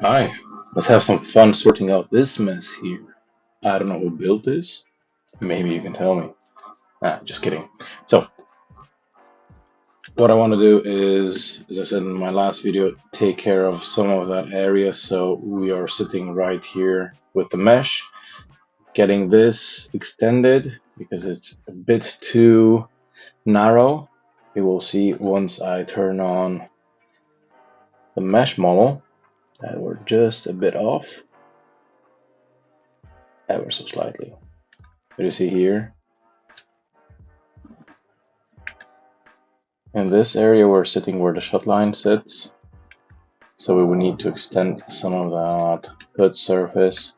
Hi, let's have some fun sorting out this mess here. I don't know who built this. Maybe you can tell me. Just kidding. So, what I want to do is, as I said in my last video, take care of some of that area. So we are sitting right here with the mesh, getting this extended because it's a bit too narrow. You will see once I turn on the mesh model that we're just a bit off, ever so slightly. What you see here? In this area, we're sitting where the shut line sits, so we will need to extend some of that hood surface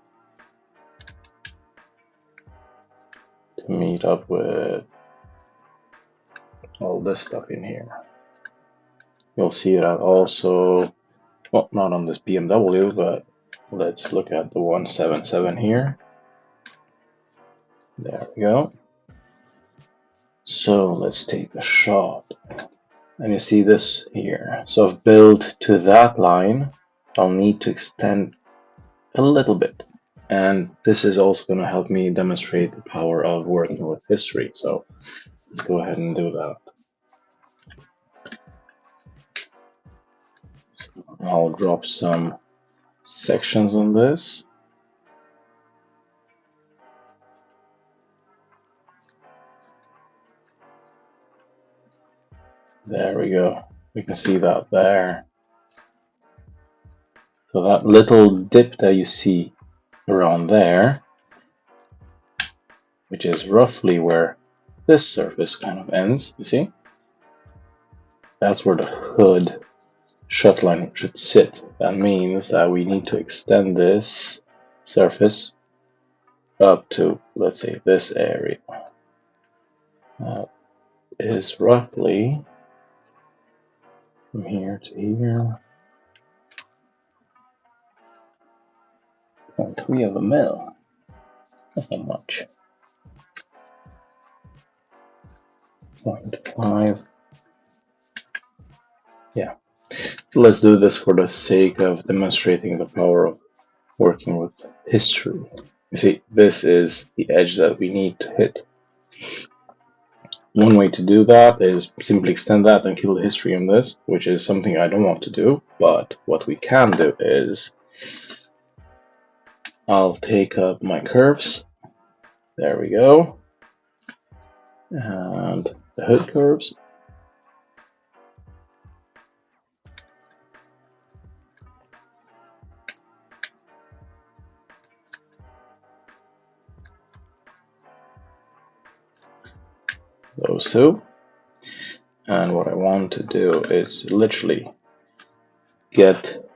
to meet up with all this stuff in here. You'll see that also, well, not on this BMW, but let's look at the 177 here. There we go. So let's take a shot. And you see this here. So I've built to that line. I'll need to extend a little bit. And this is also going to help me demonstrate the power of working with history. So let's go ahead and do that. So I'll drop some sections on this. There we go. We can see that there. So that little dip that you see around there, which is roughly where this surface kind of ends, you see? That's where the hood shut line should sit. That means that we need to extend this surface up to, let's say, this area. That is roughly from here to here, 0.3 of a mil. That's not much. 0.5. Yeah. So let's do this for the sake of demonstrating the power of working with history. You see, this is the edge that we need to hit. One way to do that is simply extend that and kill the history on this, which is something I don't want to do. But what we can do is I'll take up my curves. There we go. And the hood curves. Those two. And what I want to do is literally get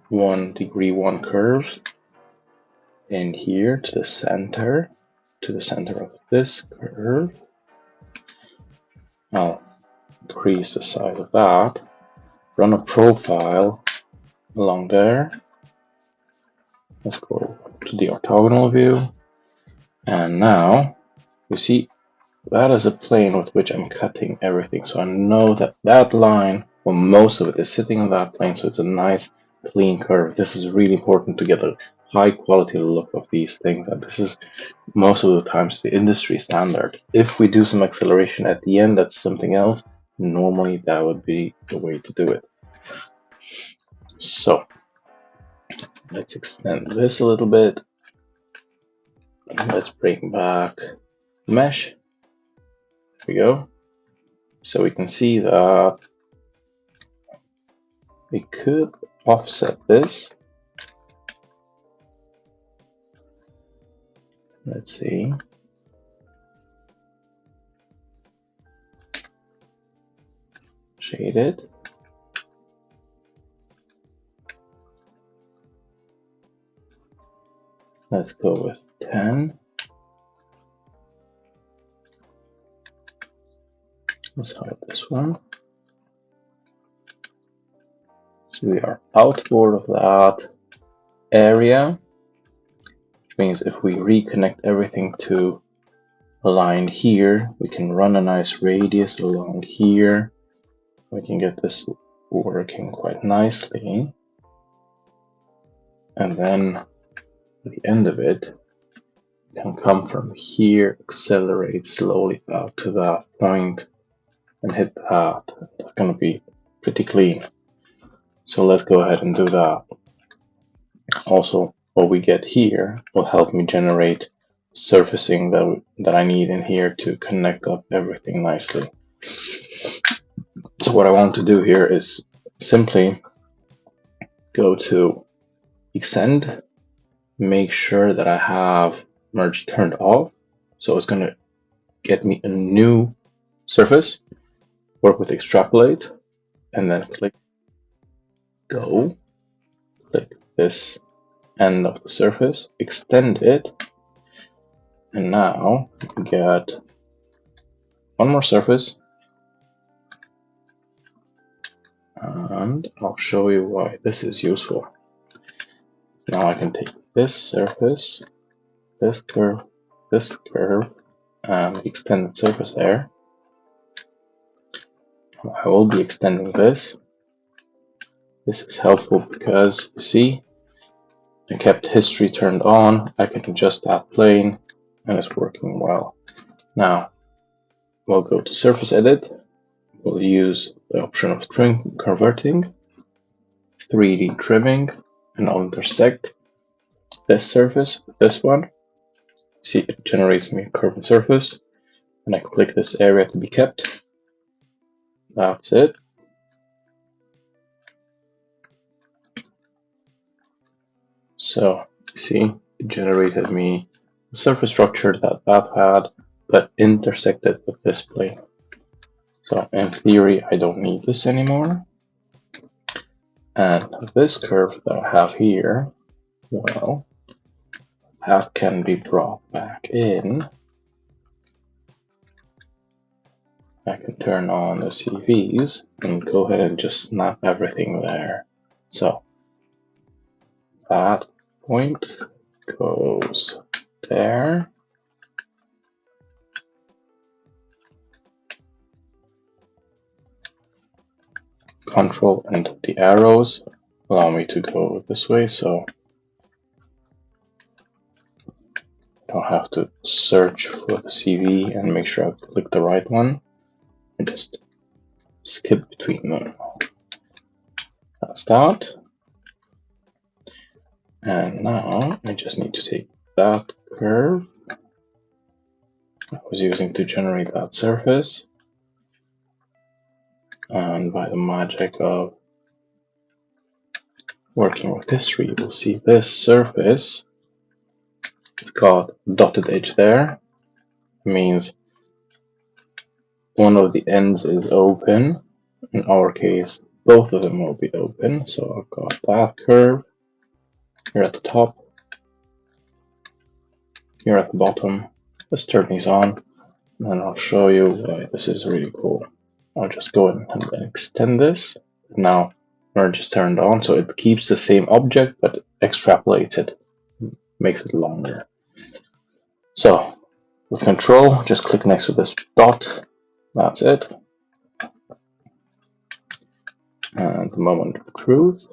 1 degree 1 curve in here to the center of this curve. I'll increase the size of that, run a profile along there. Let's go to the orthogonal view, and now you see that is a plane with which I'm cutting everything. So I know that that line, well, most of it is sitting on that plane, so it's a nice clean curve. This is really important to get a high quality look of these things, and this is most of the times the industry standard. If we do some acceleration at the end, that's something else. Normally that would be the way to do it. So let's extend this a little bit. Let's bring back the mesh. There we go. So we can see that we could offset this. Let's see. Shade it. Let's go with 10. Let's hide this one. So we are outboard of that area, which means if we reconnect everything to a line here, we can run a nice radius along here. We can get this working quite nicely. and then at the end of it can come from here, accelerate slowly out to that point, and hit that. That's going to be pretty clean. So let's go ahead and do that. Also, what we get here will help me generate surfacing that I need in here to connect up everything nicely. So what I want to do here is simply go to extend, make sure that I have merge turned off. So it's going to get me a new surface, work with extrapolate, and then click go, click this end of the surface, extend it, and now we get one more surface, and I'll show you why this is useful. Now I can take this surface, this curve, and extend the surface there. I will be extending this. This is helpful because, you see, I kept history turned on. I can adjust that plane, and it's working well. Now, we'll go to Surface Edit. We'll use the option of converting, 3D trimming, and I'll intersect this surface with this one. See, it generates me a curved surface, and I click this area to be kept. That's it. So, you see, it generated me the surface structure that had, but intersected with this plane. So, in theory, I don't need this anymore. And this curve that I have here, well, that can be brought back in. I can turn on the CVs and go ahead and just snap everything there. So that point goes there. Control and the arrows allow me to go this way, so I don't have to search for the CV and make sure I click the right one. And just skip between them. That's that. And now I just need to take that curve I was using to generate that surface, and by the magic of working with history, you'll see this surface. It's got dotted edge there. It means one of the ends is open. In our case, both of them will be open. So I've got that curve here at the top, here at the bottom. Let's turn these on, and I'll show you why this is really cool. I'll just go ahead and extend this. Now merge is turned on, so it keeps the same object but extrapolates it, makes it longer. So with control, just click next to this dot. That's it. And the moment of truth,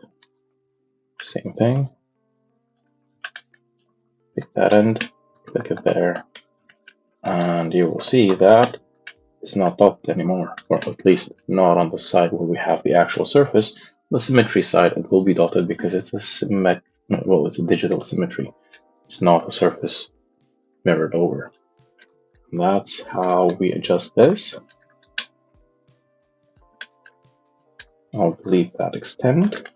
same thing. Pick that end, click it there, and you will see that it's not dotted anymore, or at least not on the side where we have the actual surface. The symmetry side, it will be dotted because it's it's a digital symmetry. It's not a surface mirrored over. And that's how we adjust this. I'll delete that extend,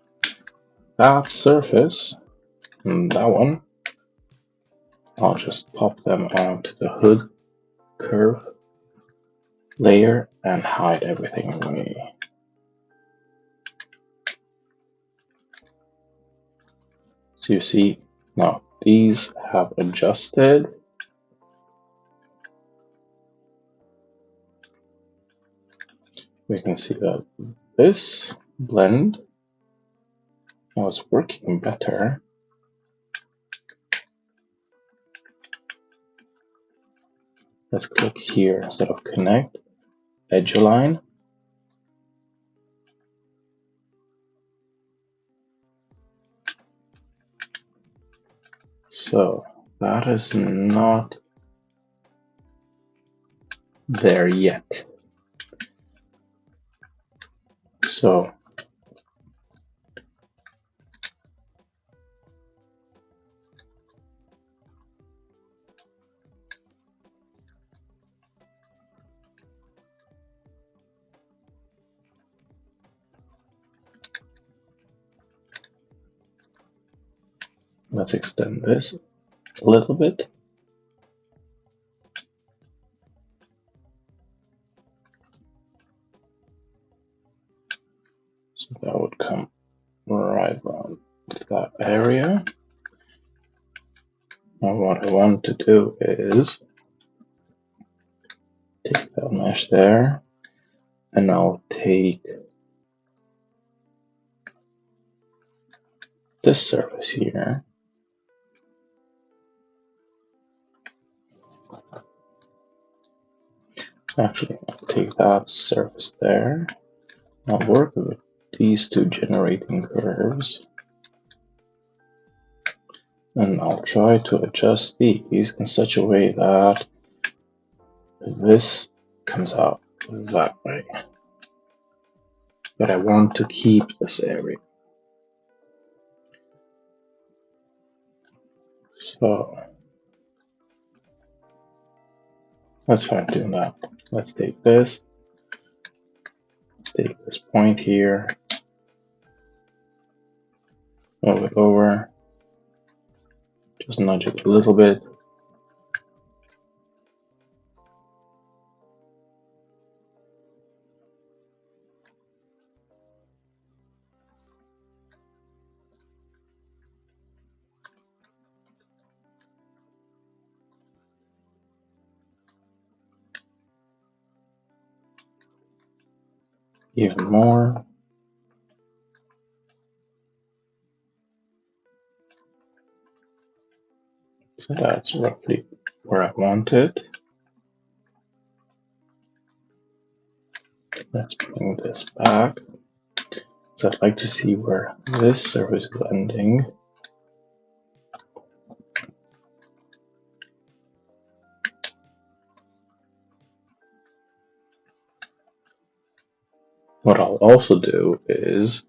that surface, and that one. I'll just pop them onto the hood curve layer and hide everything away. So you see, now these have adjusted. We can see that this blend was working better. Let's click here instead of connect, edge align. So that is not there yet. So let's extend this a little bit. So that would come right around that area. Now what I want to do is take that mesh there, and I'll take this surface here. Actually, I'll take that surface there. I'll work with these two generating curves, and I'll try to adjust these in such a way that this comes out that way. But I want to keep this area. So let's fine tune that. Let's take this. Let's take this point here. Move it over. Just nudge it a little bit. Even more. So that's roughly where I want it. Let's bring this back. So I'd like to see where this surface is ending. What I'll also do is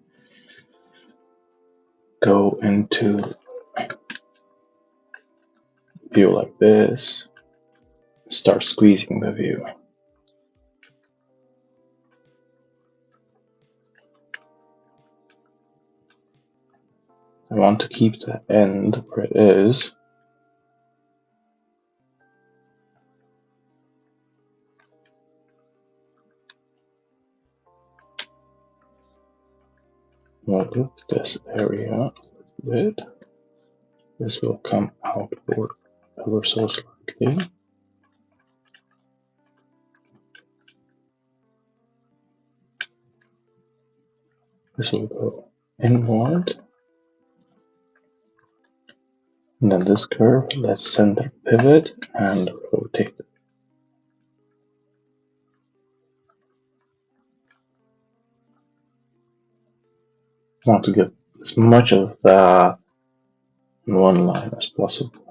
go into view like this, start squeezing the view. I want to keep the end where it is. We'll look at this area a little bit. This will come outward ever so slightly. This will go inward. And then this curve, let's center pivot and rotate it. I want to get as much of that in one line as possible.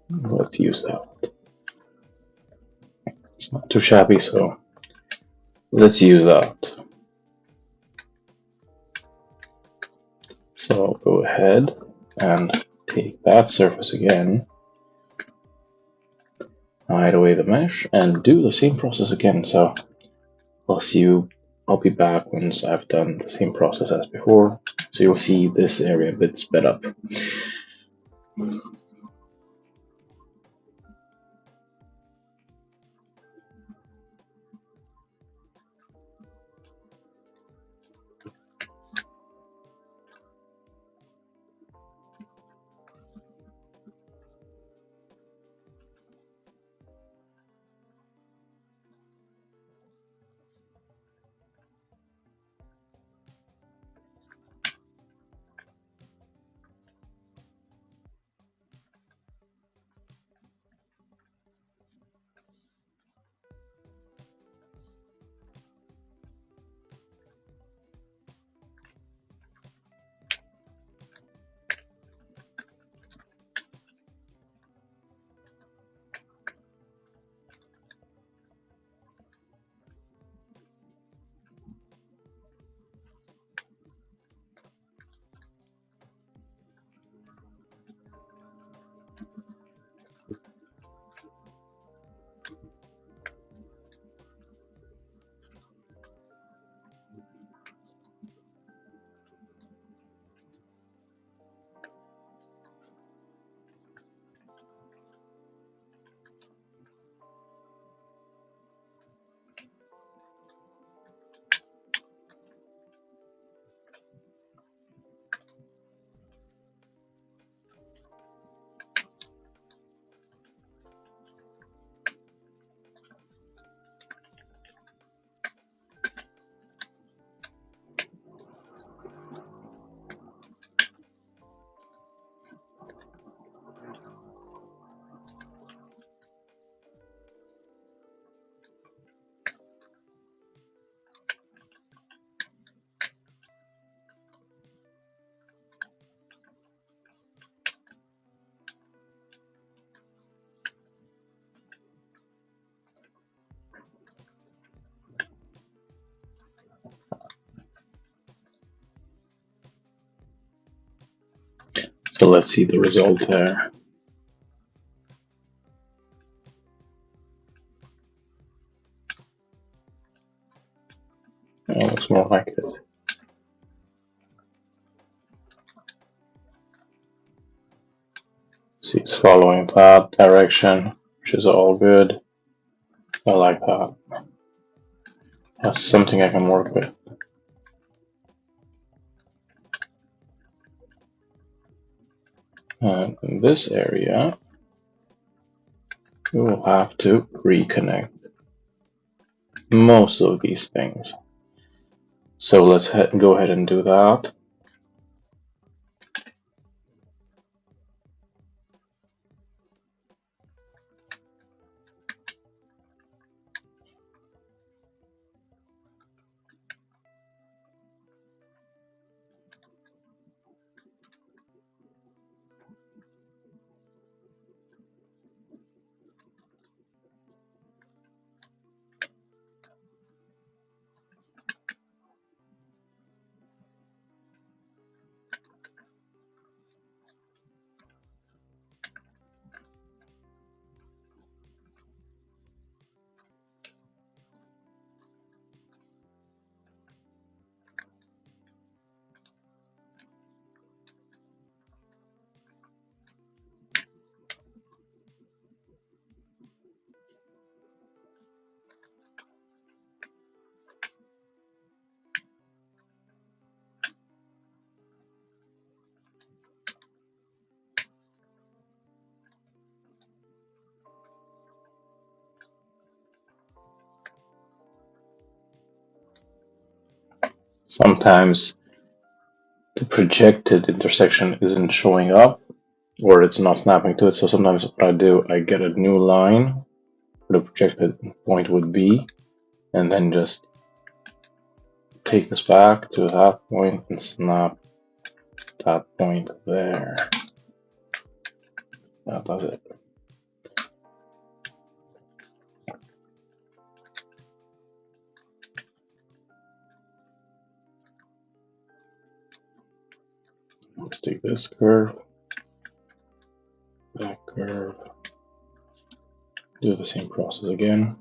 Let's use that. It's not too shabby, so let's use that. So I'll go ahead and take that surface again, hide away the mesh, and do the same process again. So I'll be back once I've done the same process as before. So you'll see this area a bit sped up. So let's see the result there. It looks more like it. See, it's following that direction, which is all good. I like that. That's something I can work with. And in this area, we will have to reconnect most of these things. So let's go ahead and do that. Sometimes the projected intersection isn't showing up, or it's not snapping to it. So sometimes what I do, I get a new line where the projected point would be, and then just take this back to that point and snap that point there. That does it. Let's take this curve, that curve, do the same process again.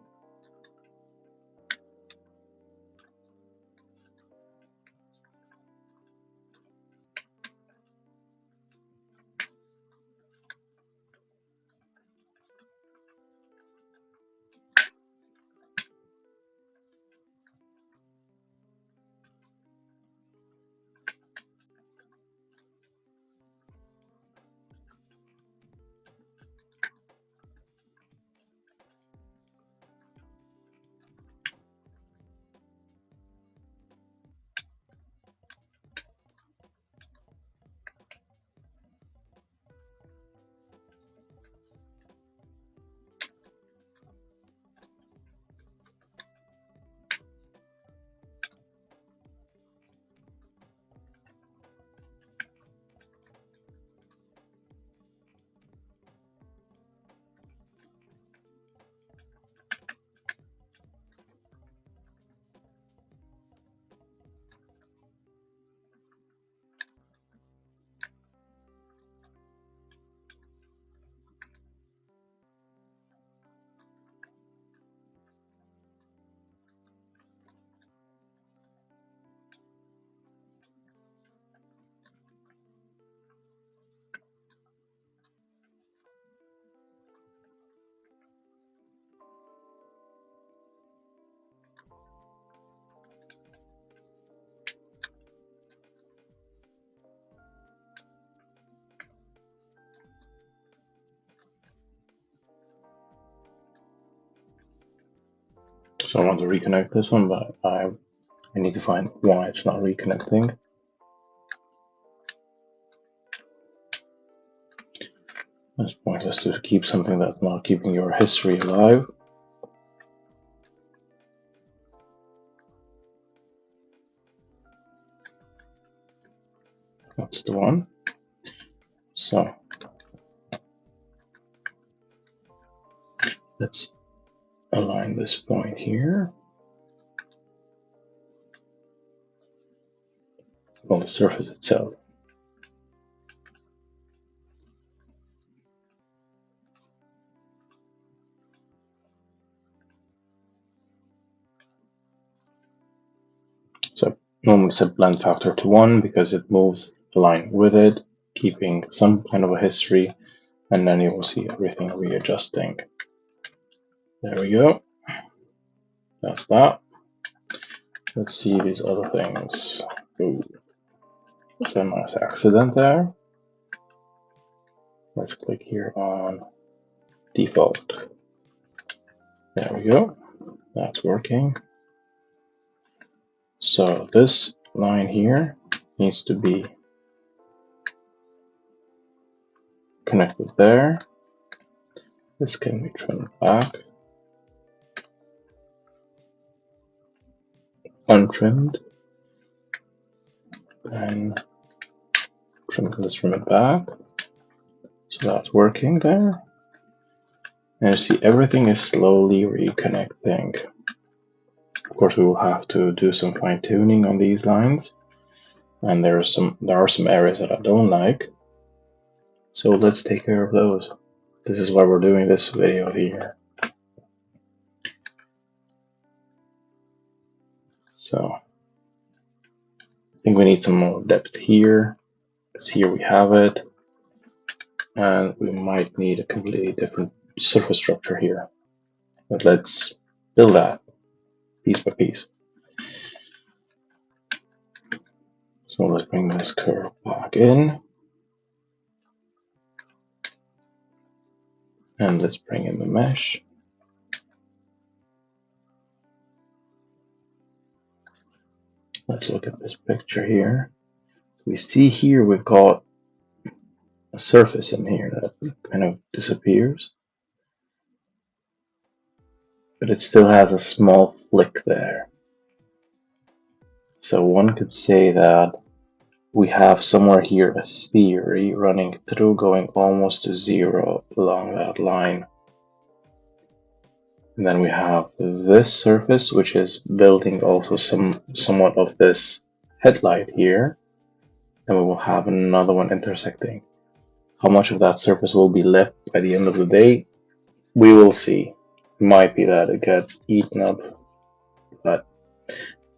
So I want to reconnect this one, but I need to find why it's not reconnecting. It's pointless to keep something that's not keeping your history alive. That's the one. So let's align this point here on the surface itself. normally set blend factor to 1 because it moves the line with it, keeping some kind of a history, and then you will see everything readjusting. There we go. That's that. Let's see these other things. Ooh, there's a nice accident there. Let's click here on default. There we go. That's working. So this line here needs to be connected there. This can be trimmed back, untrimmed, and trim it back. So that's working there. And you see everything is slowly reconnecting. Of course, we will have to do some fine tuning on these lines, and there are some areas that I don't like. So let's take care of those. This is why we're doing this video here. So I think we need some more depth here, because here we have it, and we might need a completely different surface structure here. But let's build that piece by piece. So let's bring this curve back in, and let's bring in the mesh. Let's look at this picture here. We see here we've got a surface in here that kind of disappears, but it still has a small flick there. So one could say that we have somewhere here a theory running through, going almost to 0 along that line. And then we have this surface, which is building also somewhat of this headlight here. And we will have another one intersecting. How much of that surface will be left by the end of the day, we will see. It might be that it gets eaten up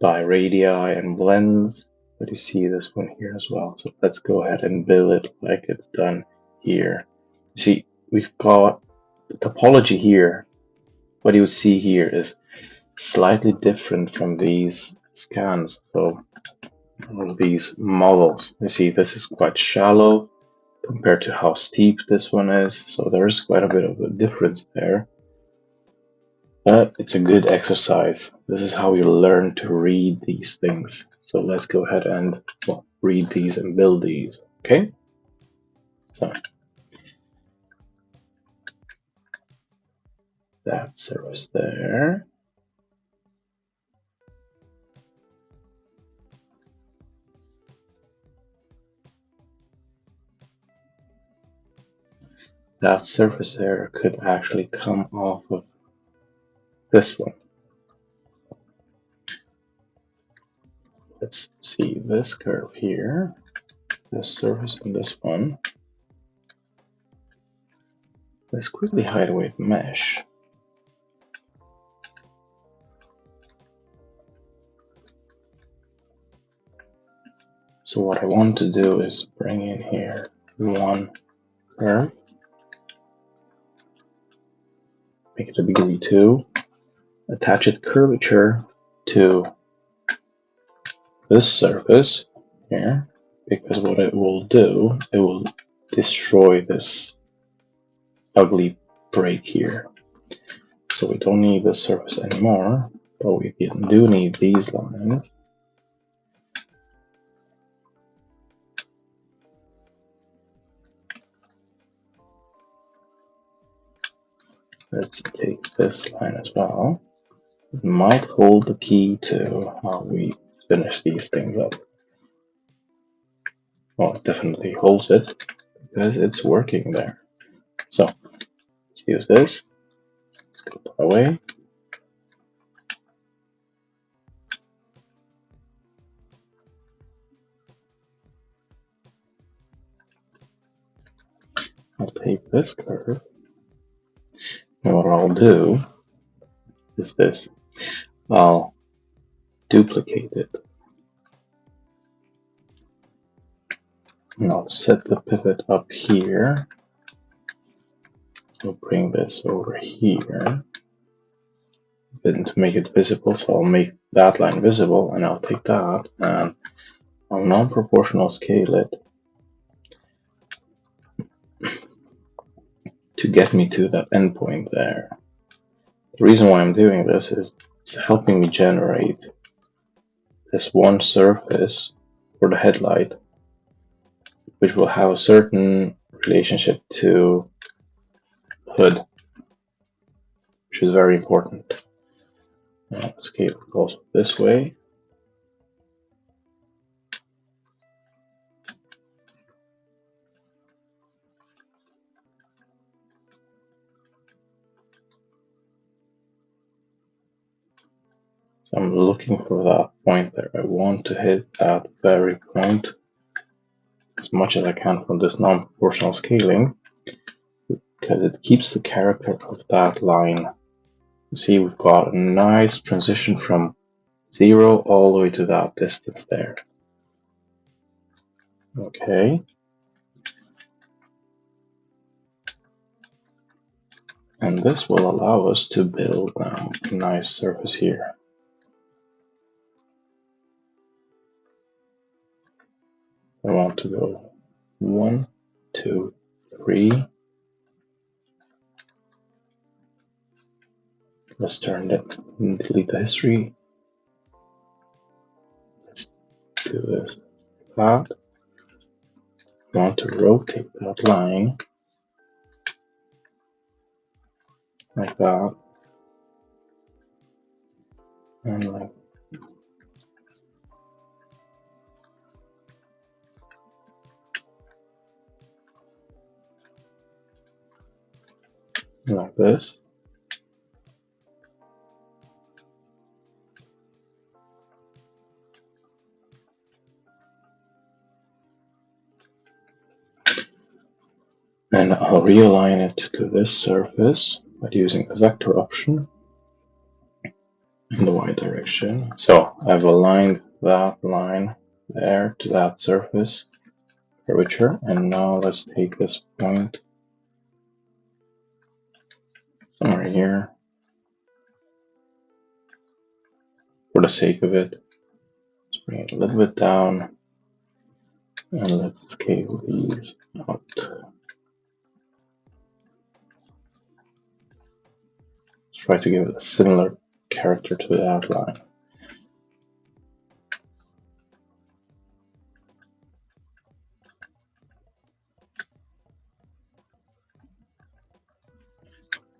by radii and blends, but you see this one here as well. So let's go ahead and build it like it's done here. You see, we've got the topology here. What you see here is slightly different from these scans. So all of these models, you see this is quite shallow compared to how steep this one is. So there is quite a bit of a difference there. But it's a good exercise. This is how you learn to read these things. So let's go ahead and read these and build these. Okay? So that surface there. That surface there could actually come off of this one. Let's see this curve here, this surface and this one. Let's quickly hide away the mesh. So what I want to do is bring in here one curve, make it a degree 2, attach it curvature to this surface here, because what it will do, it will destroy this ugly break here. So we don't need this surface anymore, but we do need these lines. Let's take this line as well. It might hold the key to how we finish these things up. Well, it definitely holds it because it's working there. So let's use this. Let's go that away. I'll take this curve, and what I'll do is this. I'll duplicate it And I'll set the pivot up here. We'll bring this over here. Then to make it visible, so I'll make that line visible, and I'll take that and I'll non-proportional scale it to get me to that endpoint there. The reason why I'm doing this is it's helping me generate this one surface for the headlight, which will have a certain relationship to hood, which is very important. Now, scale goes this way. So I'm looking for that point there. I want to hit that very point as much as I can from this non-proportional scaling, because it keeps the character of that line. You see, we've got a nice transition from 0 all the way to that distance there. Okay. And this will allow us to build now a nice surface here. I want to go 1, 2, 3. Let's turn it and delete the history. Let's do this like that. I want to rotate that line like that, and like this. And I'll realign it to this surface by using the vector option in the y direction. So I've aligned that line there to that surface curvature, and now let's take this point somewhere here for the sake of it. Let's bring it a little bit down, and let's scale these out. Let's try to give it a similar character to that line.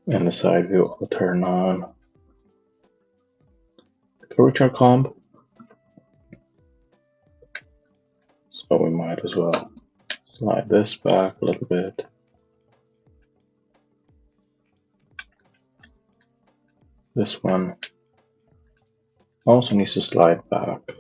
And the side view, I'll turn on the curvature comp. So we might as well slide this back a little bit. This one also needs to slide back.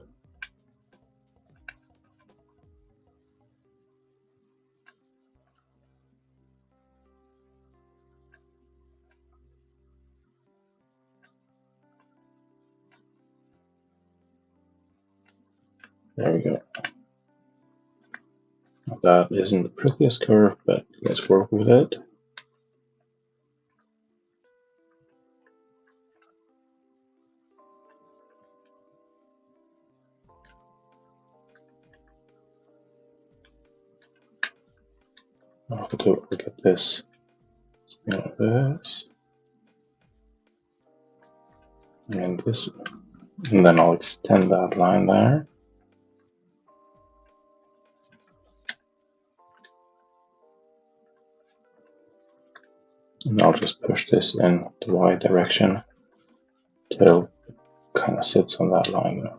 There we go. That isn't the prettiest curve, but let's work with it. I'll have to look at this. Something like this. And this. And then I'll extend that line there. And I'll just push this in the y direction till it kind of sits on that line there.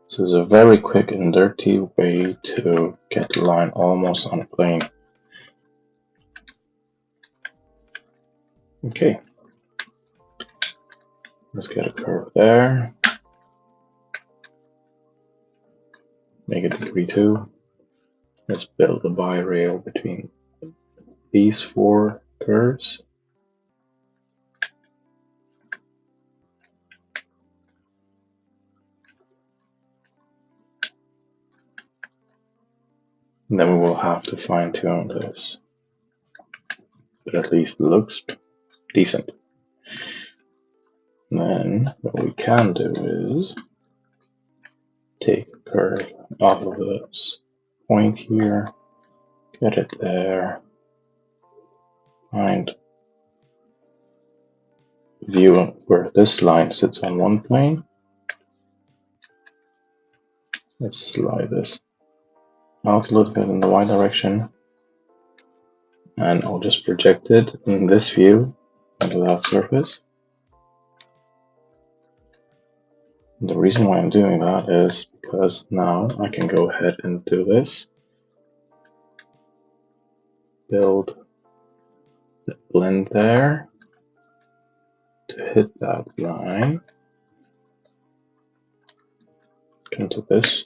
This is a very quick and dirty way to get the line almost on a plane. Okay, let's get a curve there. Make it degree 2. Let's build a bi-rail between these 4 curves. And then we will have to fine tune this. But at least it looks decent. And then what we can do is take a curve off of this point here, get it there, find view where this line sits on one plane. Let's slide this out a little bit in the y direction, and I'll just project it in this view onto that surface. And the reason why I'm doing that is because now I can go ahead and do this. Build the blend there to hit that line. Come to this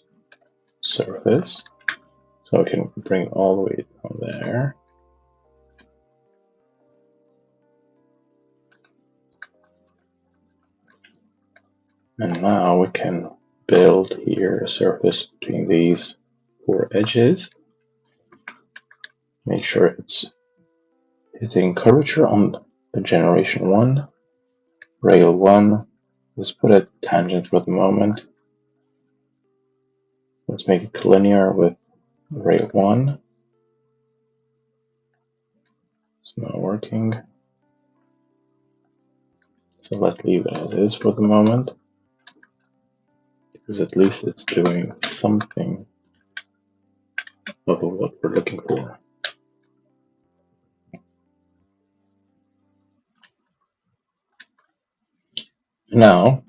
surface, so I can bring it all the way down there. And now we can build here a surface between these four edges. Make sure it's hitting curvature on the generation 1, rail 1. Let's put a tangent for the moment. Let's make it collinear with rail 1. It's not working. So let's leave it as is for the moment, because at least it's doing something of what we're looking for. Now,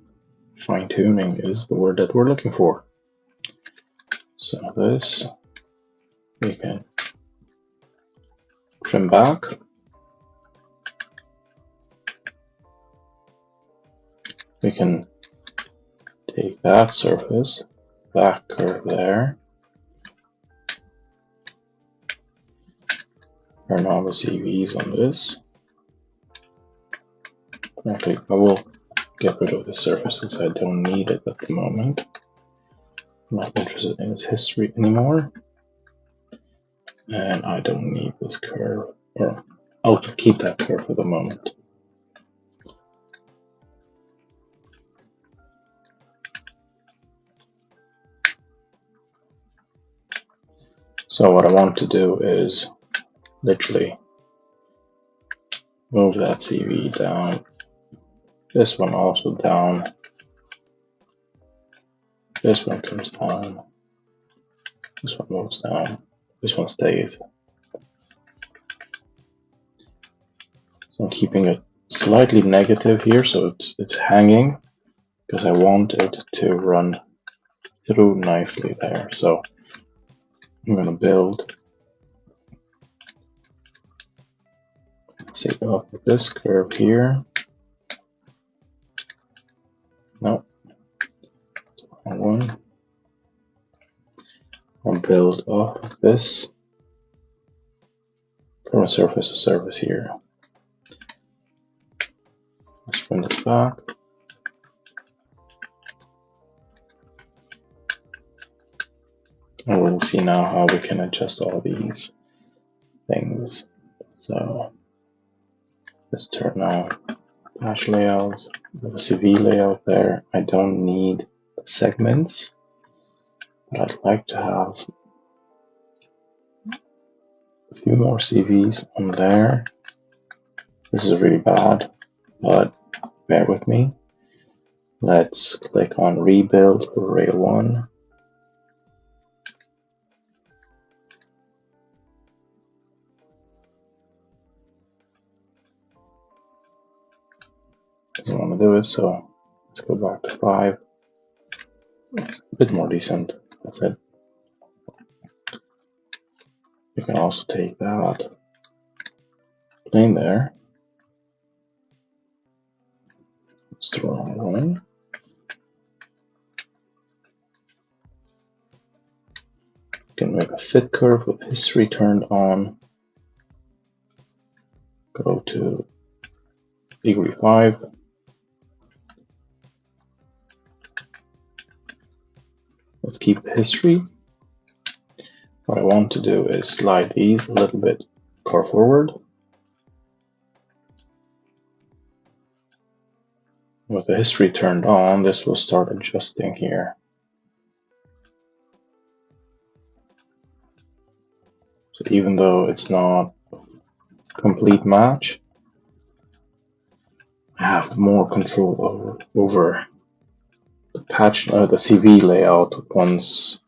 fine tuning is the word that we're looking for. So this we can trim back. We can take that surface, that curve there, turn on the CVs on this. Actually, I will get rid of the surface since I don't need it at the moment. I'm not interested in its history anymore. And I don't need this curve, or I'll keep that curve for the moment. So what I want to do is literally move that CV down, this one also down, this one comes down, this one moves down, this one stays. So I'm keeping it slightly negative here, so it's hanging, because I want it to run through nicely there. So I'm going to build, say, off of this curve here. No, wrong one. I'll build off of this from a surface to surface here. Let's bring this back. And we'll see now how we can adjust all these things. So let's turn on patch layout, the CV layout there. I don't need segments, but I'd like to have a few more CVs on there. This is really bad, but bear with me. Let's click on rebuild for rail 1. Doesn't want to do it, so let's go back to 5. It's a bit more decent. That's it. You can also take that plane there. It's the wrong one. You can make a fit curve with history turned on. Go to E25. Let's keep the history. What I want to do is slide these a little bit far forward. With the history turned on, this will start adjusting here. So even though it's not a complete match, I have more control over the patch, the CV layout once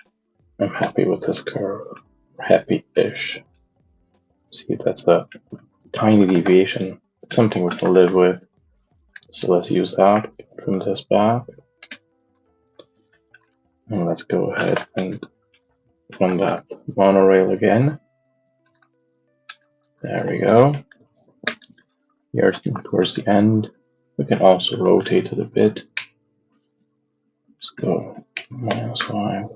I'm happy with this curve, happy-ish. See, that's a tiny deviation. It's something we can live with. So let's use that, trim this back. And let's go ahead and run that monorail again. There we go. Here towards the end, we can also rotate it a bit. Let's go -5.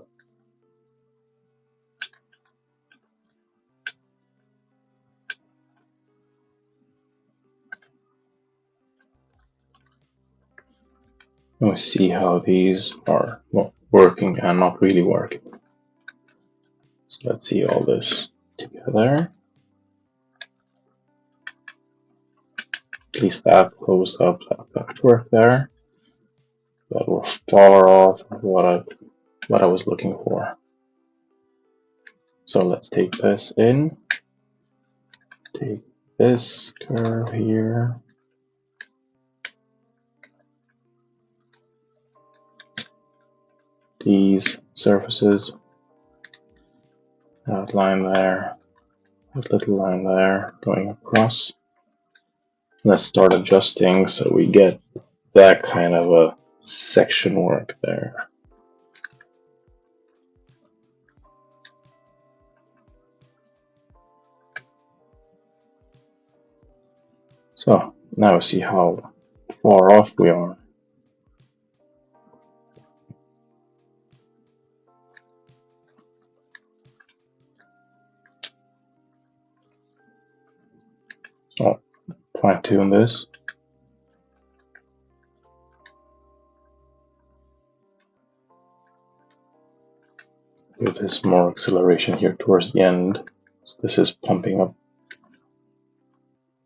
And we see how these are working and not really working. So let's see all this together. At least that closed up that work there. But we're far off what I was looking for. So let's take this in. Take this curve here. These surfaces. That line there. That little line there going across. Let's start adjusting so we get that kind of a section work there. So now we see how far off we are. So fine tune this. With this more acceleration here towards the end. So this is pumping up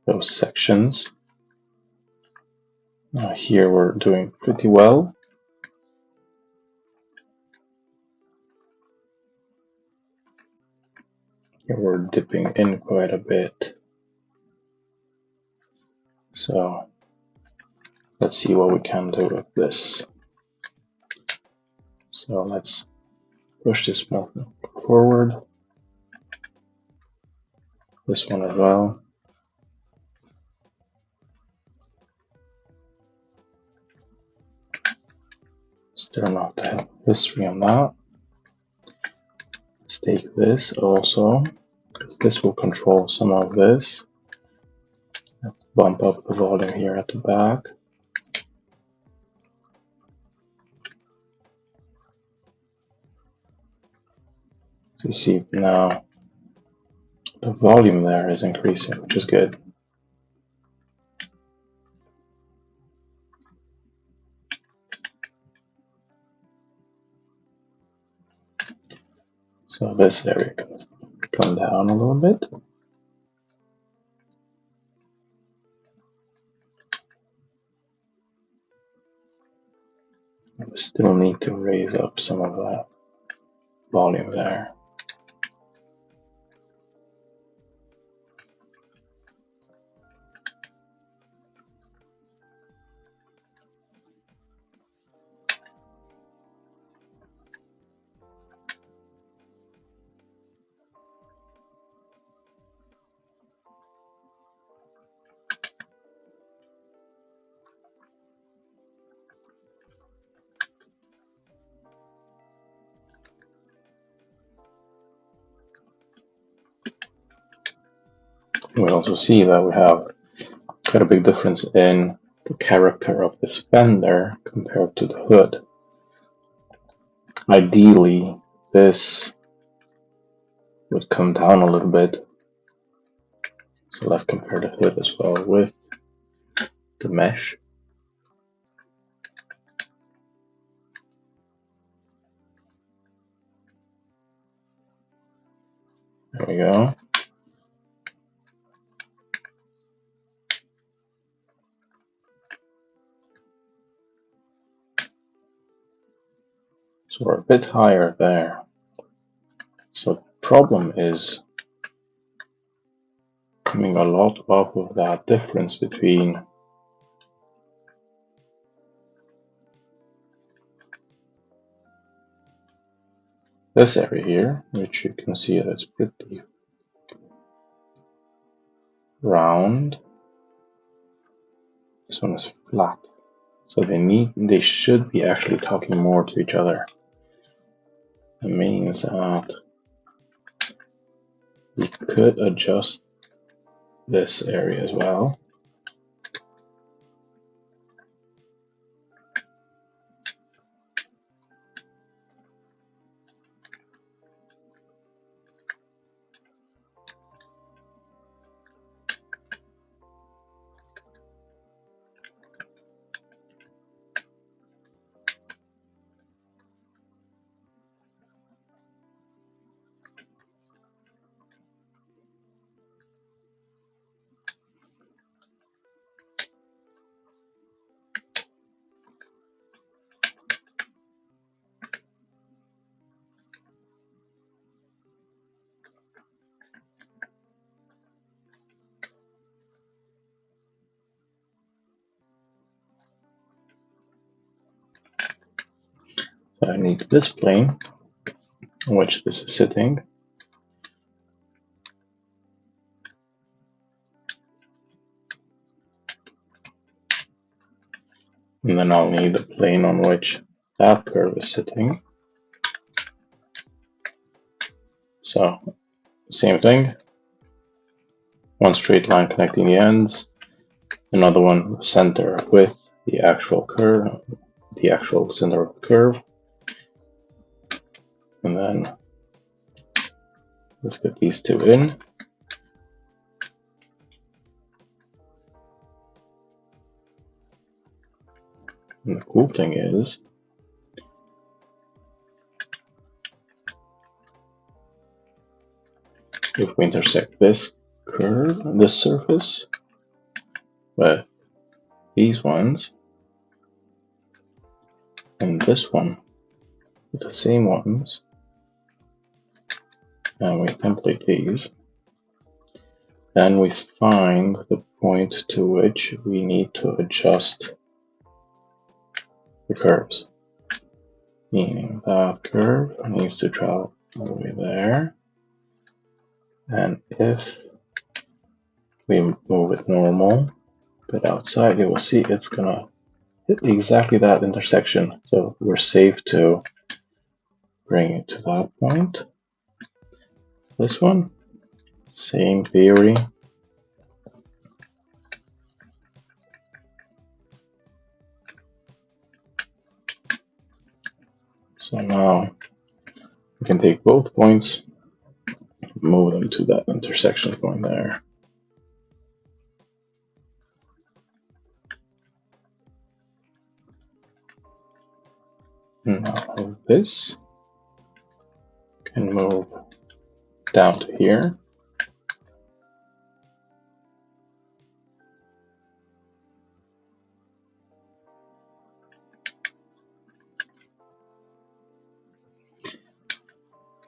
those sections. Now here we're doing pretty well. Here we're dipping in quite a bit. So let's see what we can do with this. So let's push this more forward. This one as well. Let's turn off the history on that. Let's take this also, because this will control some of this. Let's bump up the volume here at the back. So you see now the volume there is increasing, which is good. So this area can come down a little bit. We still need to raise up some of that volume there. We also see that we have quite a big difference in the character of this fender compared to the hood. Ideally, this would come down a little bit. So let's compare the hood as well with the mesh. There we go. So we're a bit higher there. So the problem is coming a lot off of that difference between this area here, which you can see that it's pretty round. This one is flat. So they should be actually talking more to each other. That means that we could adjust this area as well. So I need this plane on which this is sitting. And then I'll need the plane on which that curve is sitting. So same thing. One straight line connecting the ends, another one center with the actual curve, the actual center of the curve. And then let's get these two in. And the cool thing is, if we intersect this curve, this surface, with these ones, and this one with the same ones, and we template these, then we find the point to which we need to adjust the curves. Meaning that curve needs to travel all the way there. And if we move it normal, but outside, you will see it's gonna hit exactly that intersection. So we're safe to bring it to that point. This one, same theory. So now we can take both points, move them to that intersection point there. Now this can move down to here.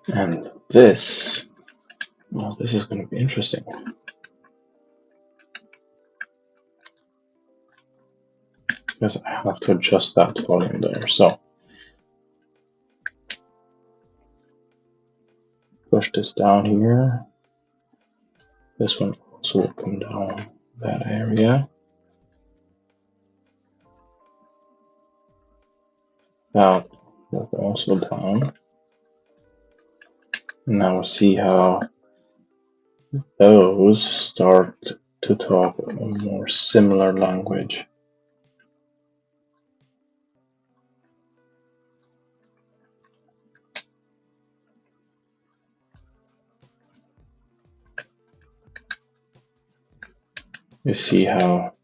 And this, well, this is going to be interesting. Because I have to adjust that volume there. So push this down here. This one also will come down that area. That will also down. And now we'll see how those start to talk a more similar language. You see how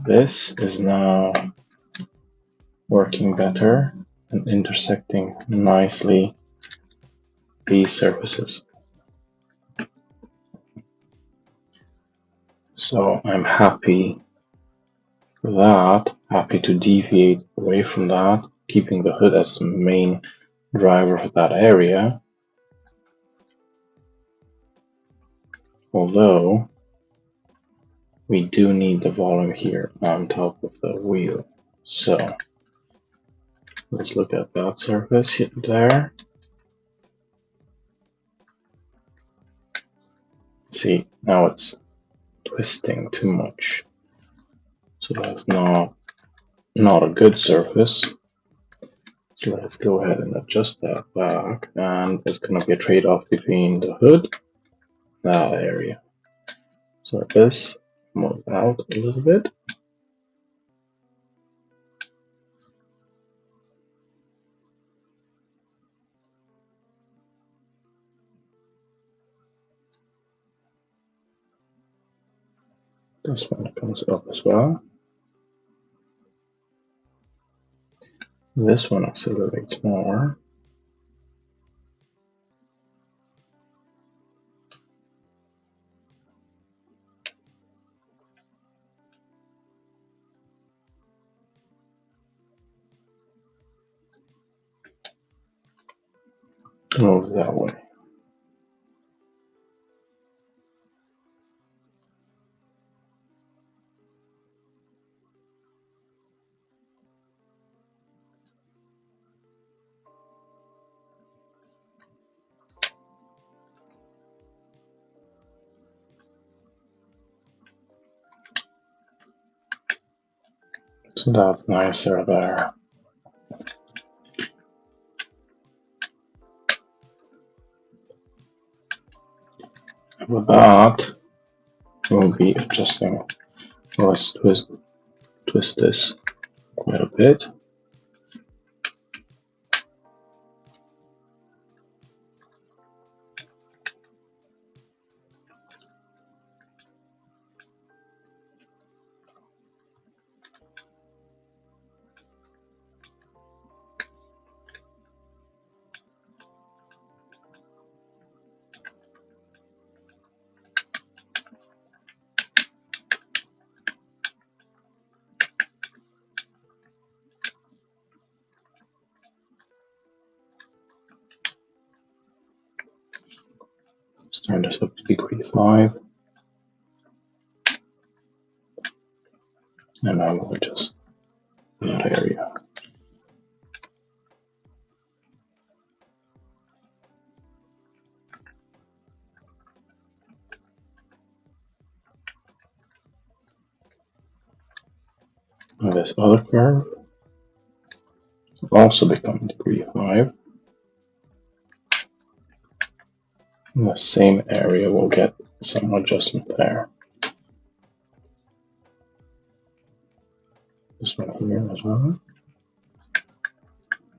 this is now working better and intersecting nicely these surfaces. So I'm happy for that, happy to deviate away from that, keeping the hood as the main driver for that area. Although we do need the volume here on top of the wheel. So let's look at that surface there. See, now it's twisting too much. So that's not a good surface. So let's go ahead and adjust that back, and there's going to be a trade-off between the hood and that area. So this move out a little bit. This one comes up as well. This one accelerates more. Moves that way. So that's nicer there. And with that, we'll be adjusting. Let's twist this quite a bit. Let's turn this up to degree 5. And I will adjust that area. And this other curve will also become degree 5. In the same area, we'll get some adjustment there. This one here as well.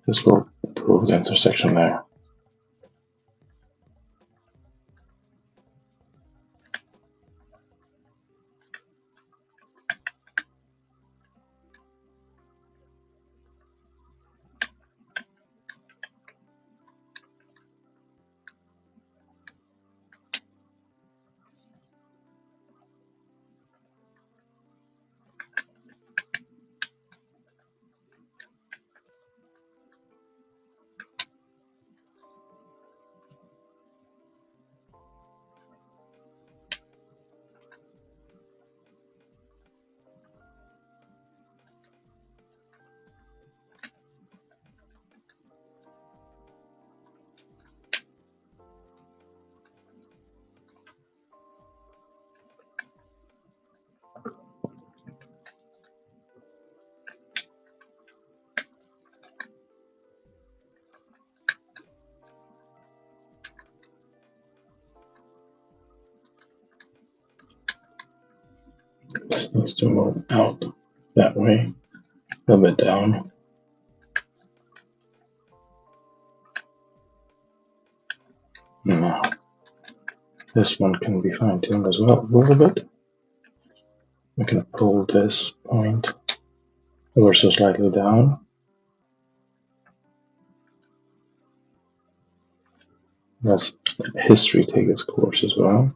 This will improve the intersection there. This needs to move out that way, a little bit down. Now, this one can be fine-tuned as well a little bit. We can pull this point ever so slightly down. Let's let history take its course as well.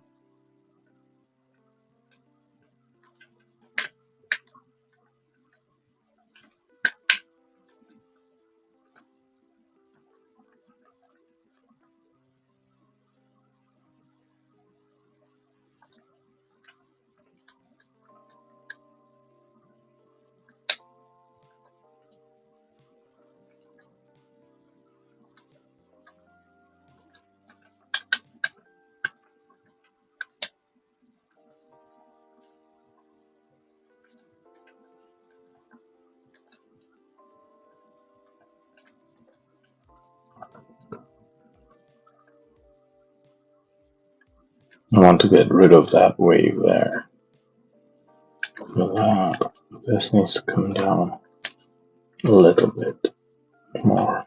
I want to get rid of that wave there. So this needs to come down a little bit more.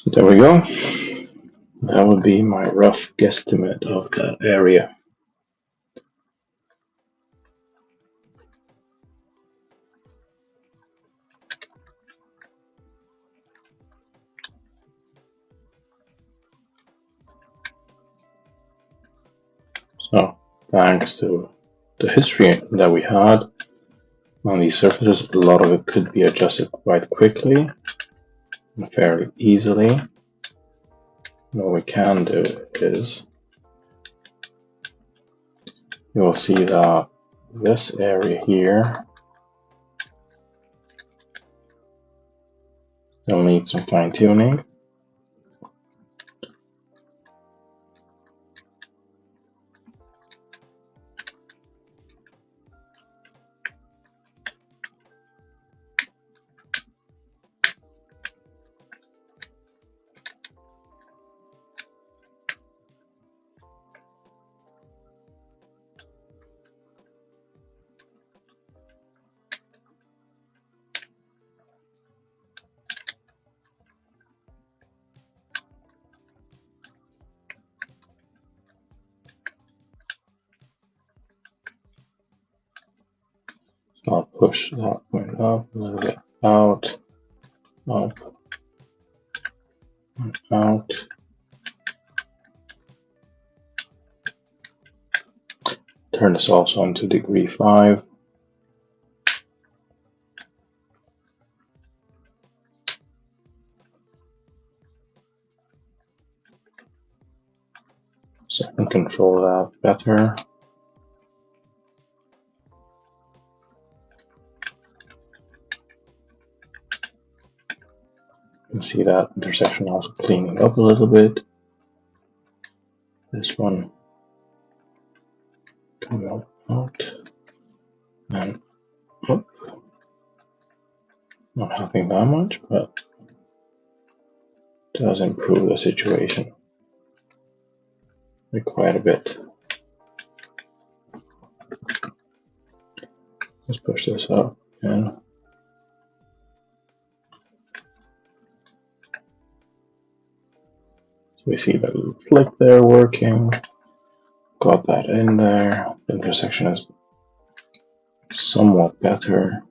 So there we go. That would be my rough guesstimate of that area. So thanks to the history that we had on these surfaces, a lot of it could be adjusted quite quickly and fairly easily. What we can do is you will see that this area here still needs some fine tuning. I'll push that point up a little bit, out, up, and out. Turn this also on to degree 5. So I can control that better. You can see that intersection also cleaning up a little bit. This one coming out, and up. Not helping that much, but does improve the situation by quite a bit. Let's push this up again. So we see that little flick there working. Got that in there. The intersection is somewhat better.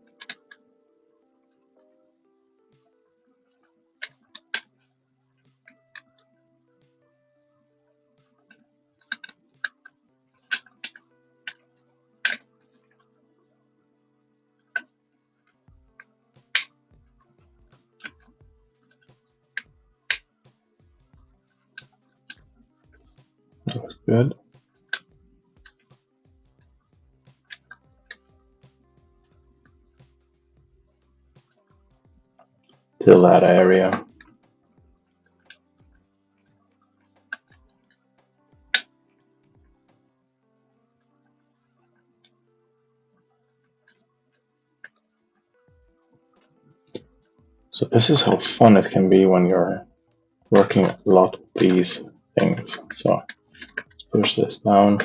That looks good. Till that area. So this is how fun it can be when you're working a lot with these things. So let's push this down.